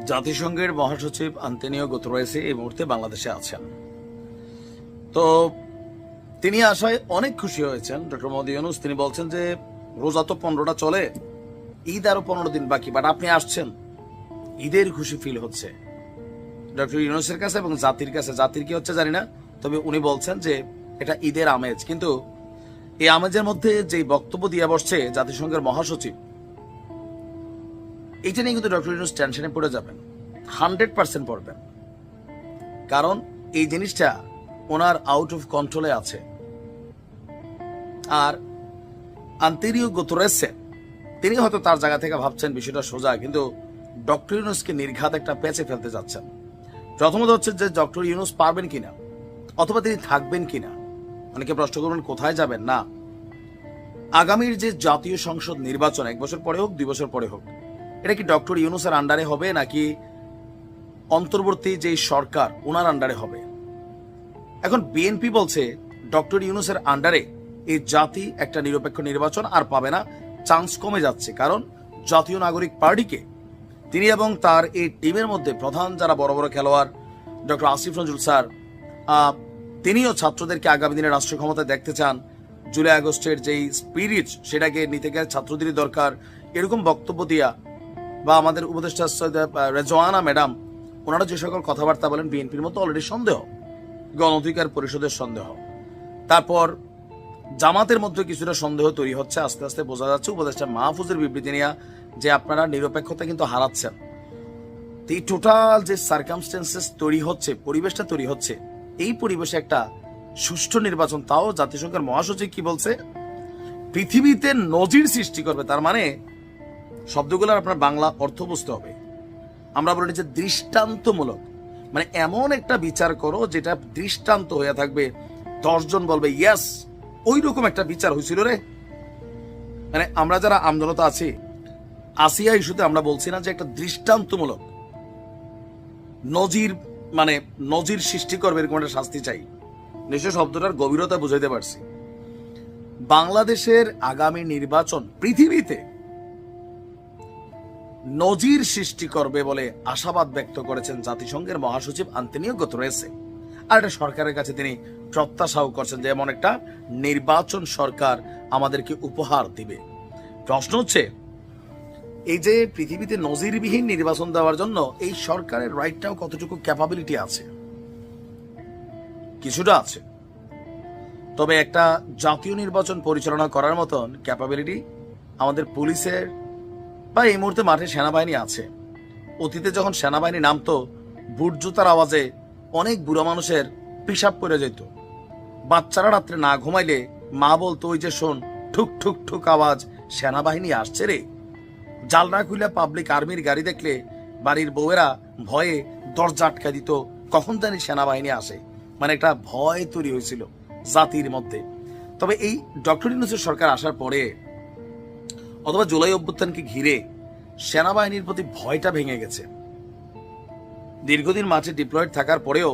জাতিসংঘের মহাসচিব Antonio Guterres এই মুহূর্তে বাংলাদেশে আছেন। তো তিনি আসায় অনেক খুশি হয়েছেন ডক্টর মোহাম্মদ ইউনূস। তিনি বলছেন যে রোজা তো 15টা চলে, ঈদ আরো 15 দিন বাকি, বাট আপনি আসছেন, ঈদের খুশি ফিল হচ্ছে ডক্টর ইউনূসের কাছে এবং জাতির কাছে। জাতির কি হচ্ছে জানি না, তবে উনি বলছেন যে এটা ঈদের আমেজ। কিন্তু এই আমেজের মধ্যে যে বক্তব্য দিয়ে বসছে জাতিসংঘের মহাসচিব, এইটা নিয়ে কিন্তু ডক্টর ইউনূস টেনশনে পড়ে যাবেন, 100% পড়বেন। কারণ এই জিনিসটা ওনার আউট অফ কন্ট্রোলে আছে। আর আন্তোনিও গুতেরেস তিনি হয়তো তার জায়গা থেকে ভাবছেন বিষয়টা সোজা, কিন্তু ডক্টর ইউনূসকে নির্ঘাত একটা পেঁচে ফেলতে যাচ্ছেন। প্রথমত হচ্ছে যে ডক্টর ইউনূস পারবেন কিনা, অথবা তিনি থাকবেন কিনা। অনেকে প্রশ্ন করবেন কোথায় যাবেন। না, আগামীর যে জাতীয় সংসদ নির্বাচন 1 বছর পরে হোক 2 বছর পরে হোক, এটা কি ডক্টর ইউনূসের আন্ডারে হবে নাকি অন্তর্বর্তী যে সরকার ওনার আন্ডারে হবে? এখন বিএনপি বলছে ডক্টর ইউনূসের আন্ডারে এই জাতি একটা নিরপেক্ষ নির্বাচন আর পাবে না, চান্স কমে যাচ্ছে। কারণ জাতীয় নাগরিক পার্টিকে তিনি এবং তার এই টিমের মধ্যে প্রধান যারা বড় বড় খেলোয়াড়, ডক্টর আসিফ নজরুল স্যার, তিনিও ছাত্রদেরকে আগামী দিনে রাষ্ট্রীয় ক্ষমতায় দেখতে চান। জুলাই আগস্টের যেই স্পিরিট সেটাকে নিতে গেলে ছাত্রদেরই দরকার, এরকম বক্তব্য দিয়া, বা আমাদের উপদেষ্টা রেজওয়ানা ম্যাডাম ওনারা যে সকল কথাবার্তা বলেন, বিএনপির মতো অলরেডি সন্দেহ, গণ অধিকার পরিষদের সন্দেহ, তারপর জামাতের মধ্যে কিছুটা সন্দেহ তৈরি হচ্ছে। আস্তে আস্তে বোঝা যাচ্ছে উপদেষ্টা মাহফুজের বিবৃতি নিয়ে যে আপনারা নিরপেক্ষতা কিন্তু হারাচ্ছেন। এই টোটাল যে সার্কামস্টেন্সেস তৈরি হচ্ছে, পরিবেশটা তৈরি হচ্ছে, এই পরিবেশে একটা সুষ্ঠু নির্বাচন, তাও জাতিসংঘের মহাসচিব কি বলছে, পৃথিবীতে নজির সৃষ্টি করবে। তার মানে শব্দগুলোর আপনার বাংলা অর্থ বুঝতে হবে। আমরা বলি যে দৃষ্টান্তমূলক, মানে এমন একটা বিচার করো যেটা দৃষ্টান্ত হয়ে থাকবে, 10 জন বলবে ইয়েস, ওই রকম একটা বিচার হয়েছিল রে। মানে আমরা যারা আন্দোলনতা আছি, আসিয়া ইস্যুতে আমরা বলছি না যে একটা দৃষ্টান্তমূলক নজির, মানে নজির সৃষ্টি করবে এরকম একটা শাস্তি চাই। নিশ্চয় শব্দটার গভীরতা বুঝাইতে পারছি। বাংলাদেশের আগামী নির্বাচন পৃথিবীতে নজির সৃষ্টি করবে বলে আশাবাদ ব্যক্ত করেছেন জাতিসংঘের মহাসচিব আন্তোনিও গুতেরেস। আর এটা সরকারের কাছে তিনি প্রত্যাশাও করছেন যে এমন একটা নির্বাচন সরকার আমাদেরকে উপহার দিবে। প্রশ্ন হচ্ছে, এই যে পৃথিবীতে নজিরবিহীন নির্বাচন দেওয়ার জন্য এই সরকারের রাইটটাও কতটুকু ক্যাপাবিলিটি আছে? কিছুটা আছে, তবে একটা জাতীয় নির্বাচন পরিচালনা করার মতন ক্যাপাবিলিটি আমাদের পুলিশের বা এই মুহূর্তে মাঠে সেনাবাহিনী আছে। অতীতে যখন সেনাবাহিনী নামতো, বুট জুতার আওয়াজে অনেক বুড়ো মানুষের পিসাব পড়ে যেত। বাচ্চারা রাত্রে না ঘুমাইলে মা বলতো, ওই যে শোন, ঠুক ঠুক ঠুক আওয়াজ, সেনাবাহিনী আসছে রে। জালনা খুলে পাবলিক আর্মির গাড়ি দেখলে বাড়ির বউয়েরা ভয়ে দরজা আটকা দিত, কখন জানি সেনাবাহিনী আসে। মানে একটা ভয় তৈরি হয়েছিল জাতির মধ্যে। তবে এই ডক্টর ইউনূসের সরকার আসার পরে অথবা জুলাই অভ্যুত্থানকে ঘিরে সেনাবাহিনীর প্রতি ভয়টা ভেঙে গেছে। দীর্ঘদিন মাঠে ডিপ্লয়েড থাকার পরেও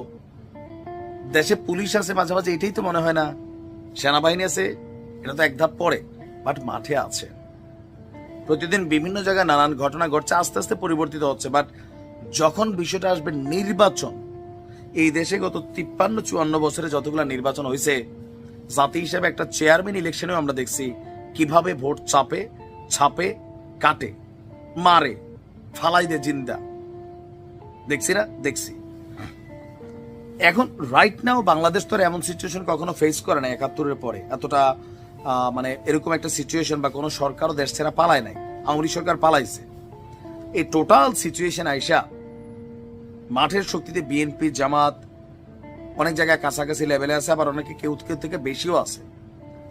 দেশে পুলিশ আছে মাঝে মাঝে, এটাই তো মনে হয় না সেনাবাহিনী আছে। এটা তো এক ধাপ পরে, বাট মাঠে আছে। প্রতিদিন বিভিন্ন জায়গায় নানান ঘটনা ঘটছে, আস্তে আস্তে পরিবর্তিত হচ্ছে। বাট যখন বিষয়টা আসবে নির্বাচন, এই দেশে গত 53-54 বছরে যতগুলো নির্বাচন হয়েছে, জাতি হিসেবে একটা চেয়ারম্যান ইলেকশনেও আমরা দেখছি কিভাবে ভোট চাপে, ছাপে, কাটে, মারে, ফালাই দে জিন্দা। দেখছি না? দেখছি। এখন রাইট নাও বাংলাদেশ তো এমন সিচুয়েশন কখনো ফেস করে না 71-এর পরে, এতটা মানে এরকম একটা সিচুয়েশন, বা কোনো সরকারও দেশ ছেড়া পালায় নাই। আওয়ামী লীগ সরকার পালাইছে। এই টোটাল সিচুয়েশন আইসা মাঠের শক্তিতে বিএনপি, জামাত অনেক জায়গায় কাছাকাছি লেভেলে আছে, আবার অনেকে কেউ থেকে বেশিও আছে।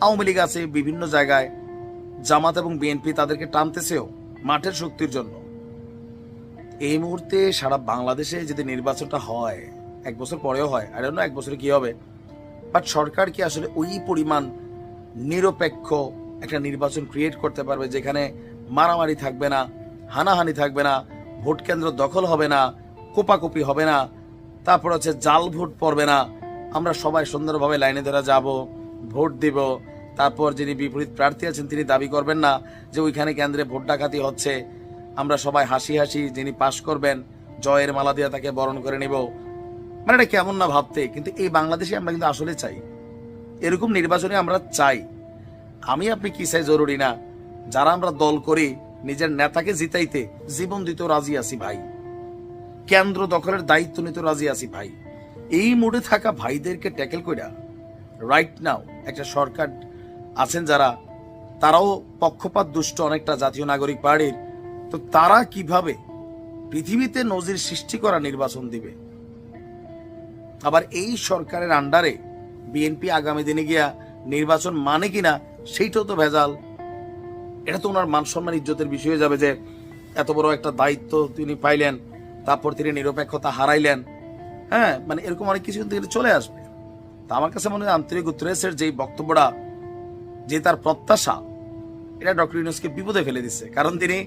আওয়ামী লীগ আছে বিভিন্ন জায়গায়, জামাত এবং বিএনপি তাদেরকে টানতেছেও মাঠের শক্তির জন্য। এই মুহূর্তে সারা বাংলাদেশে যদি নির্বাচনটা হয়, 1 বছর পরেও হয়, আই ডোন্ট নো 1 বছরে কি হবে, বাট সরকার কি আসলে ওই পরিমাণ নিরপেক্ষ একটা নির্বাচন ক্রিয়েট করতে পারবে যেখানে মারামারি থাকবে না, হানাহানি থাকবে না, ভোট কেন্দ্র দখল হবে না, কোপাকুপি হবে না, তারপর হচ্ছে জাল ভোট পড়বে না, আমরা সবাই সুন্দরভাবে লাইনে ধরে যাব, ভোট দিব। তারপর যিনি বিপরীত প্রার্থী আছেন তিনি দাবি করবেন না যে ওইখানে কেন্দ্রে ভোট ডাকাতি হচ্ছে, আমরা সবাই হাসি হাসি যিনি পাশ করবেন জয়ের মালা দিয়ে তাকে বরণ করে নিব, মানে এটা কেমন না ভাবতে। কিন্তু এই বাংলাদেশে আমরা কিন্তু আসলে চাই, এরকম নির্বাচনে আমরা চাই। আমি আপনি কি চাই জরুরি না, যারা আমরা দল করি নিজের নেতাকে জিতাইতে জীবন দিতে রাজি আছি ভাই, কেন্দ্র দখলের দায়িত্ব নিতে রাজি আছি ভাই। এই মুডে থাকা ভাইদেরকে ট্যাকেল কইরা রাইট নাও একটা সরকার আছেন যারা, তারাও পক্ষপাত দুষ্ট অনেকটা জাতীয় নাগরিক পার্টির, তো তারা কিভাবে পৃথিবীতে নজির সৃষ্টি করা নির্বাচন দিবে? আবার এই সরকারের আন্ডারে বিএনপি আগামী দিনে গিয়া নির্বাচন মানে কিনা সেইটাও তো ভেজাল। এটা তো ওনার মান সম্মান ইজ্জতের বিষয় হয়ে যাবে যে এত বড় একটা দায়িত্ব তিনি পাইলেন, তারপর তিনি নিরপেক্ষতা হারাইলেন। হ্যাঁ, মানে এরকম অনেক কিছু কিন্তু চলে আসবে। তা আমার কাছে মনে হয় আন্তরিক উত্তরের যে বক্তব্যটা, যে তার প্রত্যাশা, এটা ডক্টর ইউনূসকে বিপদে ফেলে দিচ্ছে। কারণ তিনি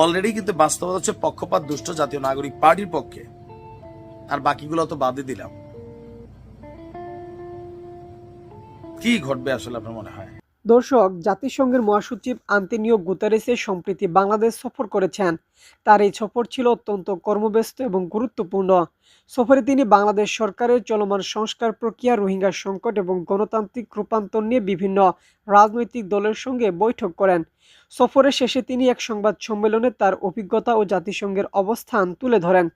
অলরেডি কিন্তু বাস্তবতা হচ্ছে পক্ষপাত দুষ্ট জাতীয় নাগরিক পার্টির পক্ষে, আর বাকিগুলো তো বাদে দিলাম। কি ঘটবে আসলে আপনার মনে হয়? দর্শক, জাতিসংঘের মহাসচিব আন্তোনিও গুতেরেস সম্প্রতি বাংলাদেশ সফর করেছেন। তার এই সফর ছিল অত্যন্ত কর্মব্যস্ত এবং গুরুত্বপূর্ণ। সফরে তিনি বাংলাদেশ সরকারের চলমান সংস্কার প্রক্রিয়া, রোহিঙ্গা সংকট এবং গণতান্ত্রিক রূপান্তর নিয়ে বিভিন্ন রাজনৈতিক দলের সঙ্গে বৈঠক করেন। সফরের শেষে তিনি এক সংবাদ সম্মেলনে তার অভিজ্ঞতা ও জাতিসংঘের অবস্থান তুলে ধরেন।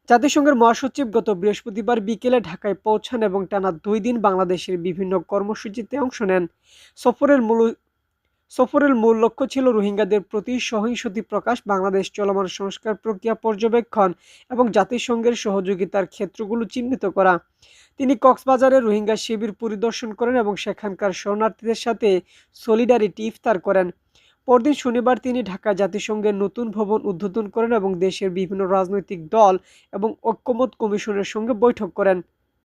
জাতিসংঘের মহাসচিব গত বৃহস্পতিবার বিকেলে ঢাকায় পৌঁছান এবং টানা 2 দিন বাংলাদেশের বিভিন্ন কর্মসূচিতে অংশ নেন। সফরের মূল সফরের মূল লক্ষ্য ছিল রোহিঙ্গাদের প্রতি সহিংসতি প্রকাশ, বাংলাদেশ চলমান সংস্কার প্রক্রিয়া পর্যবেক্ষণ এবং জাতিসংঘের সহযোগিতার ক্ষেত্রগুলো চিহ্নিত করা। তিনি কক্সবাজারে রোহিঙ্গা শিবির পরিদর্শন করেন এবং সেখানকার শরণার্থীদের সাথে সলিডারিটি ইফতার করেন। পরদিন শনিবার তিনি ঢাকা জাতিসংঘের নতুন ভবন উদ্বোধন করেন এবং দেশের বিভিন্ন রাজনৈতিক দল এবং ঐক্যমত কমিশনের সঙ্গে বৈঠক করেন।